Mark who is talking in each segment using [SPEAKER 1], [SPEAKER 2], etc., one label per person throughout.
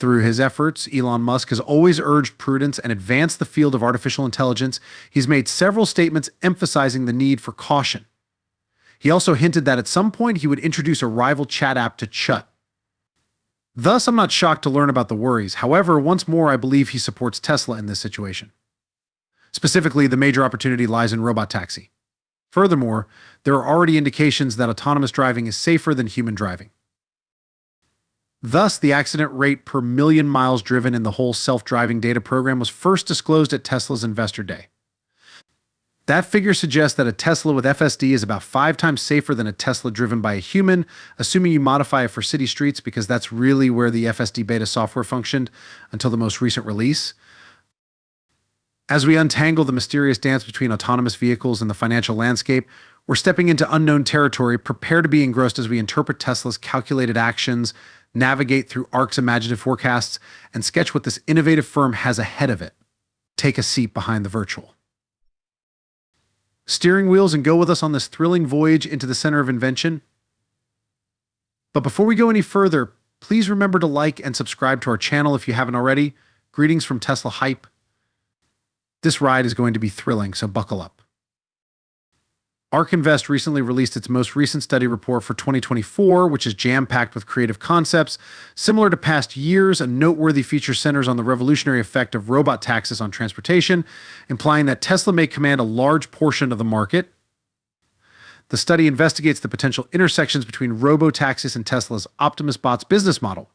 [SPEAKER 1] Through his efforts, Elon Musk has always urged prudence and advanced the field of artificial intelligence. He's made several statements emphasizing the need for caution. He also hinted that at some point he would introduce a rival chat app to Chut. Thus, I'm not shocked to learn about the worries. However, once more, I believe he supports Tesla in this situation. Specifically, the major opportunity lies in robot taxi. Furthermore, there are already indications that autonomous driving is safer than human driving. Thus, the accident rate per million miles driven in the whole self-driving data program was first disclosed at Tesla's Investor Day. That figure suggests that a Tesla with FSD is about 5 times safer than a Tesla driven by a human, assuming you modify it for city streets, because that's really where the FSD beta software functioned until the most recent release. As we untangle the mysterious dance between autonomous vehicles and the financial landscape, we're stepping into unknown territory. Prepare to be engrossed as we interpret Tesla's calculated actions, navigate through ARK's imaginative forecasts, and sketch what this innovative firm has ahead of it. Take a seat behind the virtual steering wheels and go with us on this thrilling voyage into the center of invention. But before we go any further, please remember to like and subscribe to our channel if you haven't already. Greetings from Tesla Hype. This ride is going to be thrilling, so buckle up. ARK Invest recently released its most recent study report for 2024, which is jam-packed with creative concepts. Similar to past years, a noteworthy feature centers on the revolutionary effect of robot taxis on transportation, implying that Tesla may command a large portion of the market. The study investigates the potential intersections between robo-taxis and Tesla's Optimus Bot's business model,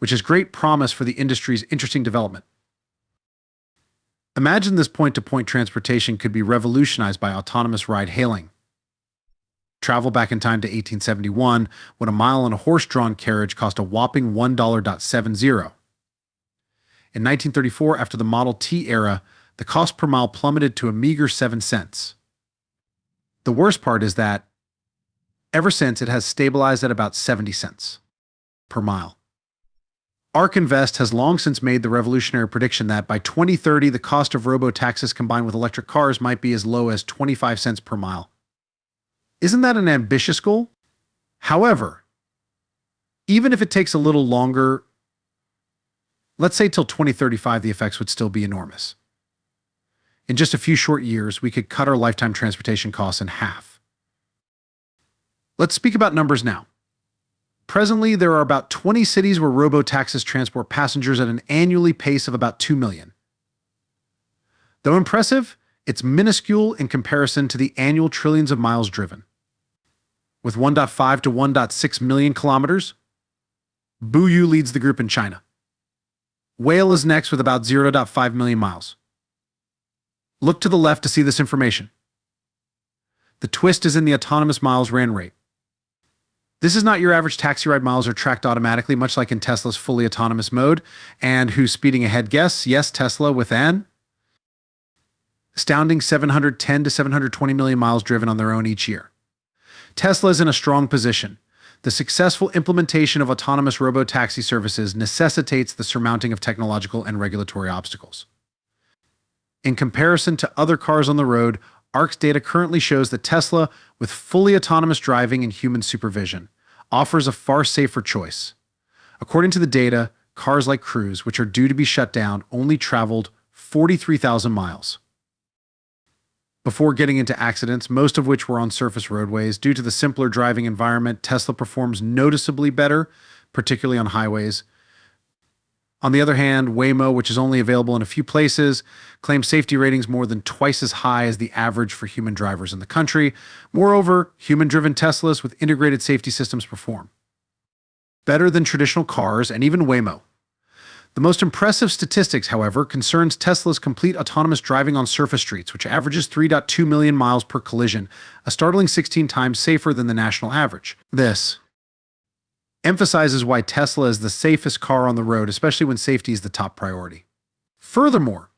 [SPEAKER 1] which has great promise for the industry's interesting development. Imagine this point-to-point transportation could be revolutionized by autonomous ride-hailing. Travel back in time to 1871, when a mile in a horse-drawn carriage cost a whopping $1.70. In 1934, after the Model T era, the cost per mile plummeted to a meager 7 cents. The worst part is that, ever since, it has stabilized at about 70 cents per mile. ARK Invest has long since made the revolutionary prediction that by 2030, the cost of robo-taxis combined with electric cars might be as low as 25 cents per mile. Isn't that an ambitious goal? However, even if it takes a little longer, let's say till 2035, the effects would still be enormous. In just a few short years, we could cut our lifetime transportation costs in half. Let's speak about numbers now. Presently, there are about 20 cities where robo-taxis transport passengers at an annually pace of about 2 million. Though impressive, it's minuscule in comparison to the annual trillions of miles driven. With 1.5 to 1.6 million kilometers, Buyu leads the group in China. Whale is next with about 0.5 million miles. Look to the left to see this information. The twist is in the autonomous miles ran rate. This is not your average taxi ride miles are tracked automatically, much like in Tesla's fully autonomous mode. And who's speeding ahead? Guess, yes, Tesla with an astounding 710 to 720 million miles driven on their own each year. Tesla is in a strong position. The successful implementation of autonomous robo-taxi services necessitates the surmounting of technological and regulatory obstacles. In comparison to other cars on the road, ARK's data currently shows that Tesla, with fully autonomous driving and human supervision, offers a far safer choice. According to the data, cars like Cruise, which are due to be shut down, only traveled 43,000 miles. Before getting into accidents, most of which were on surface roadways, due to the simpler driving environment, Tesla performs noticeably better, particularly on highways. On the other hand, Waymo, which is only available in a few places, claims safety ratings more than twice as high as the average for human drivers in the country. Moreover, human-driven Teslas with integrated safety systems perform better than traditional cars and even Waymo. The most impressive statistics, however, concerns Tesla's complete autonomous driving on surface streets, which averages 3.2 million miles per collision, a startling 16 times safer than the national average. This emphasizes why Tesla is the safest car on the road, especially when safety is the top priority. Furthermore,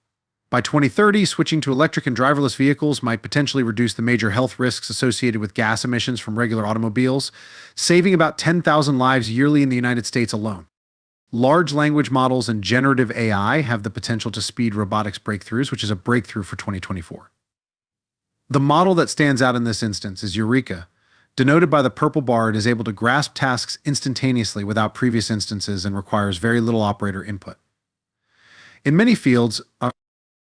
[SPEAKER 1] by 2030, switching to electric and driverless vehicles might potentially reduce the major health risks associated with gas emissions from regular automobiles, saving about 10,000 lives yearly in the United States alone. Large language models and generative AI have the potential to speed robotics breakthroughs, which is a breakthrough for 2024. The model that stands out in this instance is Eureka, Denoted by the purple bar, it is able to grasp tasks instantaneously without previous instances and requires very little operator input. In many fields,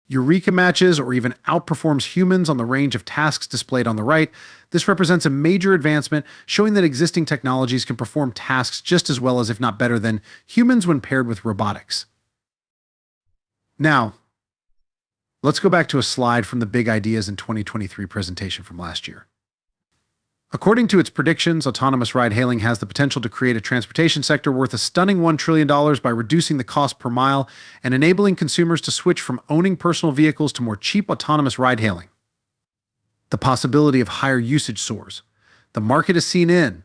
[SPEAKER 1] Eureka matches or even outperforms humans on the range of tasks displayed on the right. This represents a major advancement, showing that existing technologies can perform tasks just as well as, if not better than, humans when paired with robotics. Now, let's go back to a slide from the Big Ideas in 2023 presentation from last year. According to its predictions, autonomous ride-hailing has the potential to create a transportation sector worth a stunning $1 trillion by reducing the cost per mile and enabling consumers to switch from owning personal vehicles to more cheap autonomous ride-hailing. The possibility of higher usage soars. The market is seen in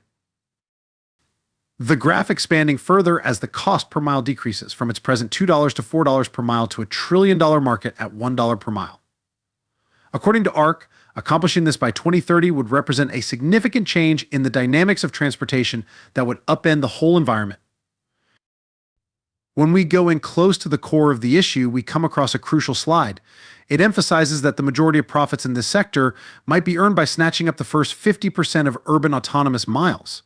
[SPEAKER 1] the graph expanding further as the cost per mile decreases from its present $2 to $4 per mile to a $1 trillion market at $1 per mile. According to ARC, accomplishing this by 2030 would represent a significant change in the dynamics of transportation that would upend the whole environment. When we go in close to the core of the issue, we come across a crucial slide. It emphasizes that the majority of profits in this sector might be earned by snatching up the first 50% of urban autonomous miles.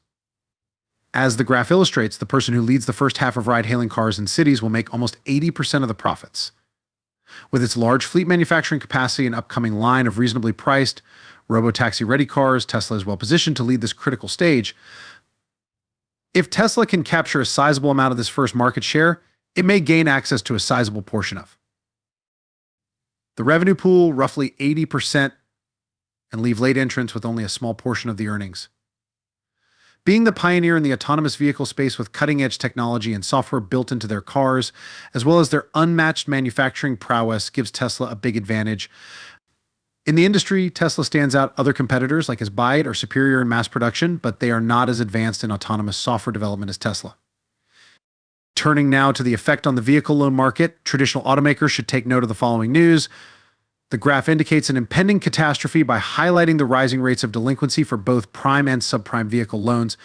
[SPEAKER 1] As the graph illustrates, the person who leads the first half of ride-hailing cars in cities will make almost 80% of the profits. With its large fleet manufacturing capacity and upcoming line of reasonably priced, robotaxi-ready cars, Tesla is well positioned to lead this critical stage. If Tesla can capture a sizable amount of this first market share, it may gain access to a sizable portion of the revenue pool, roughly 80%, and leave late entrants with only a small portion of the earnings. Being the pioneer in the autonomous vehicle space with cutting-edge technology and software built into their cars, as well as their unmatched manufacturing prowess, gives Tesla a big advantage. In the industry, Tesla stands out. Other competitors, like Byte, are superior in mass production, but they are not as advanced in autonomous software development as Tesla. Turning now to the effect on the vehicle loan market, traditional automakers should take note of the following news. The graph indicates an impending catastrophe by highlighting the rising rates of delinquency for both prime and subprime vehicle loans.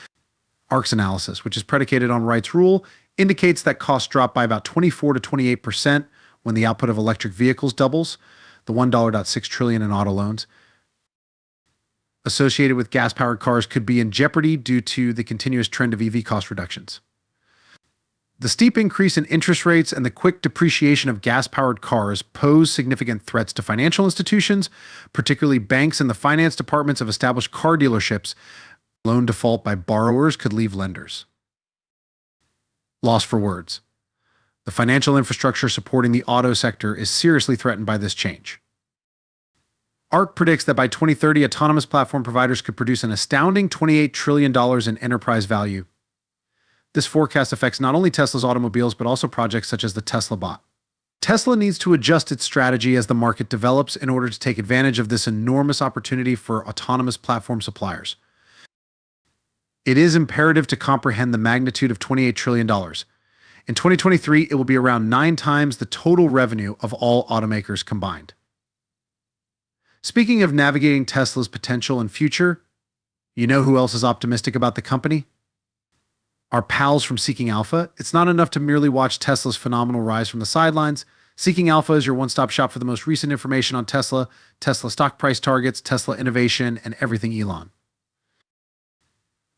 [SPEAKER 1] ARC's analysis, which is predicated on Wright's rule, indicates that costs drop by about 24 to 28% when the output of electric vehicles doubles, the $1.6 trillion in auto loans associated with gas-powered cars could be in jeopardy due to the continuous trend of EV cost reductions. The steep increase in interest rates and the quick depreciation of gas-powered cars pose significant threats to financial institutions, particularly banks and the finance departments of established car dealerships. Loan default by borrowers could leave lenders lost for words. The financial infrastructure supporting the auto sector is seriously threatened by this change. ARC predicts that by 2030, autonomous platform providers could produce an astounding $28 trillion in enterprise value. This forecast affects not only Tesla's automobiles, but also projects such as the Tesla bot. Tesla needs to adjust its strategy as the market develops in order to take advantage of this enormous opportunity for autonomous platform suppliers. It is imperative to comprehend the magnitude of $28 trillion. In 2023, it will be around 9 times the total revenue of all automakers combined. Speaking of navigating Tesla's potential and future, you know who else is optimistic about the company? Our pals from Seeking Alpha. It's not enough to merely watch Tesla's phenomenal rise from the sidelines. Seeking Alpha is your one-stop shop for the most recent information on Tesla, Tesla stock price targets, Tesla innovation, and everything Elon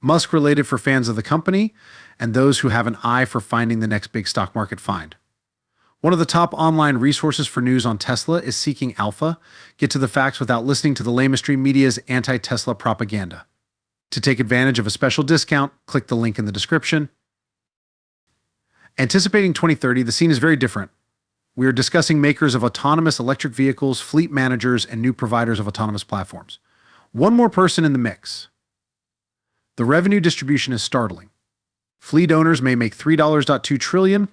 [SPEAKER 1] Musk related for fans of the company and those who have an eye for finding the next big stock market find. One of the top online resources for news on Tesla is Seeking Alpha. Get to the facts without listening to the lamestream media's anti-Tesla propaganda. To take advantage of a special discount, click the link in the description. Anticipating 2030, the scene is very different. We are discussing makers of autonomous electric vehicles, fleet managers, and new providers of autonomous platforms. One more person in the mix. The revenue distribution is startling. Fleet owners may make $3.2 trillion,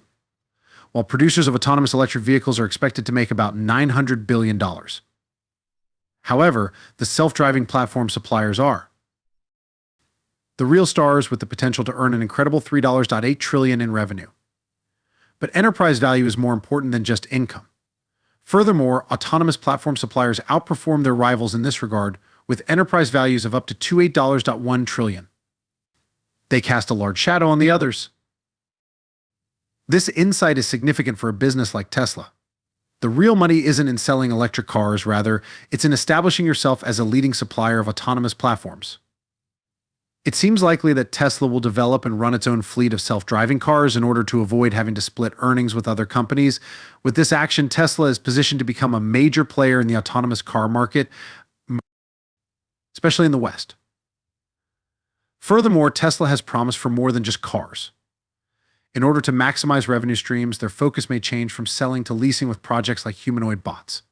[SPEAKER 1] while producers of autonomous electric vehicles are expected to make about $900 billion. However, the self-driving platform suppliers are the real stars with the potential to earn an incredible $3.8 trillion in revenue. But enterprise value is more important than just income. Furthermore, autonomous platform suppliers outperform their rivals in this regard, with enterprise values of up to $28.1 trillion. They cast a large shadow on the others. This insight is significant for a business like Tesla. The real money isn't in selling electric cars, rather, it's in establishing yourself as a leading supplier of autonomous platforms. It seems likely that Tesla will develop and run its own fleet of self-driving cars in order to avoid having to split earnings with other companies. With this action, Tesla is positioned to become a major player in the autonomous car market, especially in the West. Furthermore, Tesla has promised for more than just cars. In order to maximize revenue streams, their focus may change from selling to leasing with projects like humanoid bots.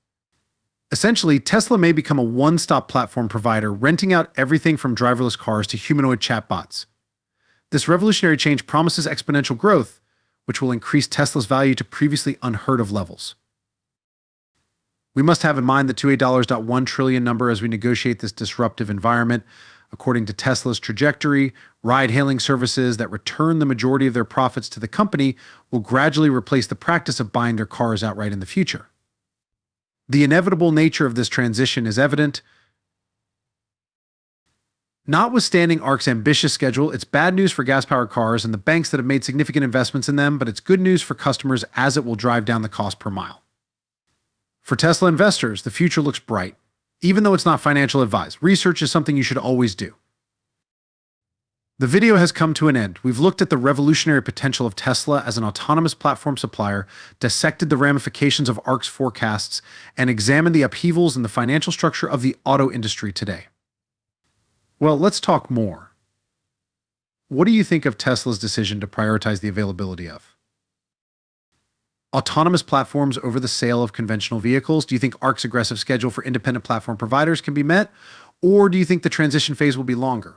[SPEAKER 1] Essentially, Tesla may become a one-stop platform provider, renting out everything from driverless cars to humanoid chatbots. This revolutionary change promises exponential growth, which will increase Tesla's value to previously unheard of levels. We must have in mind the $2.1 trillion number as we negotiate this disruptive environment. According to Tesla's trajectory, ride-hailing services that return the majority of their profits to the company will gradually replace the practice of buying their cars outright in the future. The inevitable nature of this transition is evident. Notwithstanding ARK's ambitious schedule, it's bad news for gas-powered cars and the banks that have made significant investments in them, but it's good news for customers as it will drive down the cost per mile. For Tesla investors, the future looks bright. Even though it's not financial advice, research is something you should always do. The video has come to an end. We've looked at the revolutionary potential of Tesla as an autonomous platform supplier, dissected the ramifications of ARK's forecasts, and examined the upheavals in the financial structure of the auto industry today. Well, let's talk more. What do you think of Tesla's decision to prioritize the availability of autonomous platforms over the sale of conventional vehicles? Do you think ARK's aggressive schedule for independent platform providers can be met? Or do you think the transition phase will be longer?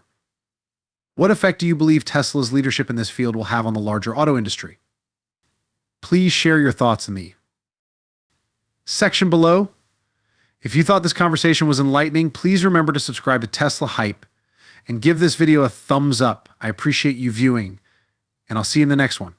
[SPEAKER 1] What effect do you believe Tesla's leadership in this field will have on the larger auto industry? Please share your thoughts in the section below. If you thought this conversation was enlightening, please remember to subscribe to Tesla Hype and give this video a thumbs up. I appreciate you viewing, and I'll see you in the next one.